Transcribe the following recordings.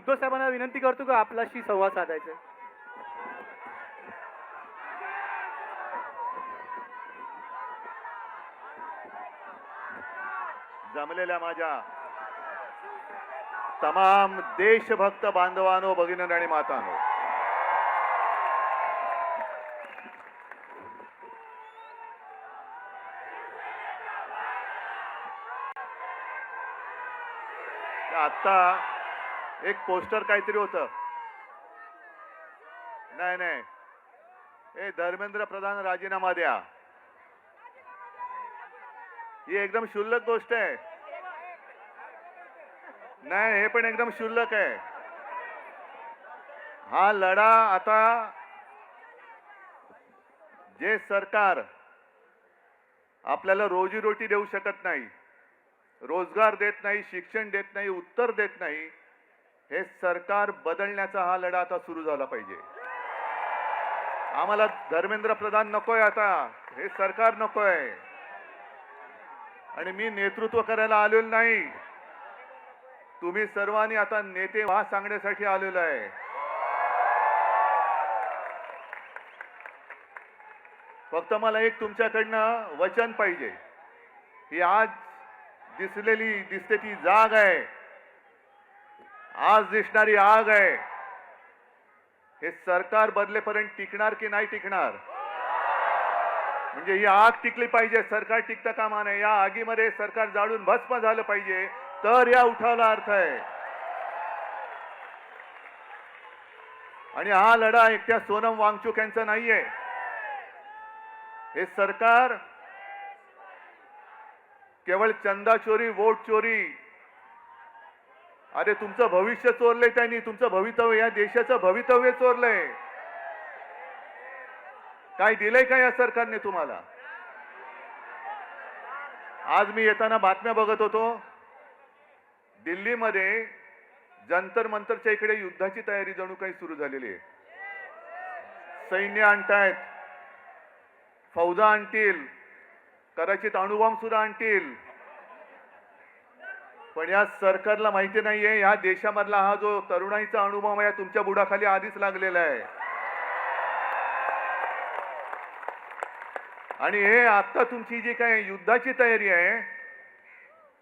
उद्धव साहेबांना विनंती करतो का आपल्याशी संवाद साधायचा. जमलेल्या माझ्या तमाम देशभक्त बांधवांनो, भगिनी आणि मातांनो, आता एक पोस्टर काहीतरी होतं. नाही नाही, हे धर्मेंद्र प्रधान राजीनामा द्या. ही एकदम क्षुल्लक गोष्ट आहे. नाही, हे पण एकदम क्षुल्लक आहे. हा लढा आता जे सरकार आपल्याला रोजीरोटी देऊ शकत नाही, रोजगार देत नाही, शिक्षण देत नाही, उत्तर देत नाही, हे सरकार बदलण्याचा हा लढा आता सुरू झाला पाहिजे. आम्हाला धर्मेंद्र प्रधान नकोय, आता हे सरकार नकोय. आणि मी नेतृत्व करायला आलेलो नाही, तुम्ही सर्वांनी आता नेते व्हा सांगण्यासाठी आलेलो आहे. फक्त मला एक तुमच्याकडनं वचन पाहिजे. ही आज दिसते ती जाग आहे, आज दिसणारी आग आहे, हे सरकार बदलेपर्यंत टिकणार की नाही टिकणार. म्हणजे ही आग टिकली पाहिजे, सरकार टिकता कामा नये. या आगीमध्ये सरकार जाळून भस्म झालं पाहिजे, तर या उठावाला अर्थ आहे. आणि हा लढा एकट्या सोनम वांगचुक यांचा नाहीये. हे सरकार केवळ चंदा चोरी, वोट चोरी, अरे तुमचं भविष्य चोरलंय त्यांनी, तुमचं भवितव्य, या देशाचं भवितव्य चोरलंय. काय दिलंय का या सरकारने तुम्हाला? आज मी येताना बातम्या बघत होतो, दिल्लीमध्ये जंतर मंतरच्या इकडे युद्धाची तयारी जणू काही सुरू झालेली आहे. सैन्य आणतायत, फौजा आणतील, कदाचित अणुबॉम्ब सुद्धा आणतील. पण या सरकारला माहिती नाहीये, या देशामधला हा जो तरुणाईचा अणुबॉम्ब आहे तुमच्या बुडाखाली आधीच लागलेला आहे. आणि हे आता तुमची जी काय युद्धाची तयारी आहे,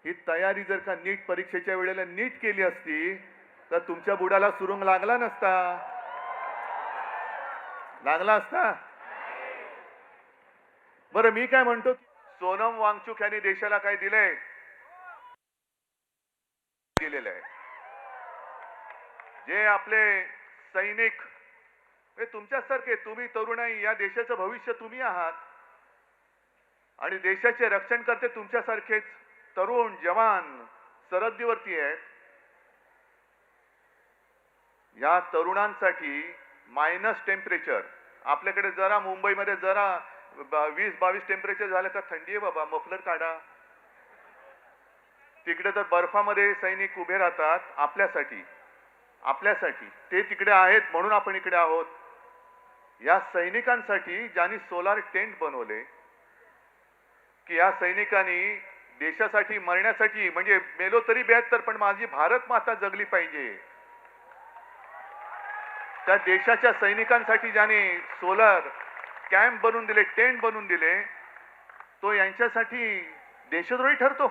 ही तयारी जर का नीट परीक्षेच्या वेळेला नीट केली असती तर तुमच्या बुडाला सुरुंग लागला नसता, लागला असता. बरं, मी काय म्हणतो, सोनम वांगचुक यांनी देशाला काय दिलंय? दिलेलं आहे. जे आपले सैनिक, हे तुमच्यासारखे, तुम्ही तरुणाई, या देशाचं भविष्य तुम्ही आहात. आणि देशाचे रक्षण करते तुमच्यासारखेच तरुण जवान सरहद्दीवरती आहेत. या तरुणांसाठी मायनस टेम्परेचर, आपल्याकडे जरा मुंबईमध्ये जरा 20-22 टेम्परेचर झालं का थंडी आहे बाबा, मफलर काढा. तिकडे तर बर्फामध्ये सैनिक उभे राहतात आपल्यासाठी. ते तिकडे आहेत म्हणून आपण इकडे आहोत. या सैनिकांसाठी ज्यांनी सोलार टेंट बनवले, की या सैनिकांनी देशासाठी मरण्यासाठी, म्हणजे मेलो तरी 72 पण माझी भारत माता जगली पाहिजे, त्या देशाच्या सैनिकांसाठी ज्याने सोलर कॅम्प बनवून दिले, टेंट बनवून दिले, तो यांच्यासाठी देशद्रोही ठरतो.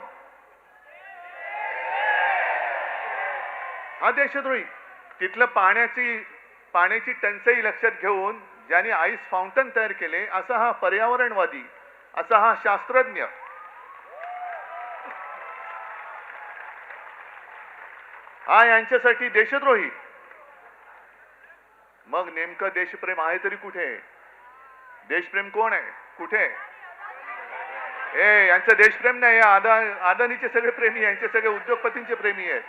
हा देशद्रोही. तिथलं पाण्याची टंचाई लक्षात घेऊन ज्याने आईस फाउंटन तयार केले, असा हा पर्यावरणवादी, असा हा शास्त्रज्ञ, हा यांच्यासाठी देशद्रोही. मग नेमकं देशप्रेम आहे तरी कुठे? देशप्रेम कोण आहे? कुठे? यांचं देशप्रेम नाही, अदानीचे सगळे प्रेमी, यांचे सगळे उद्योगपतींचे प्रेमी आहेत.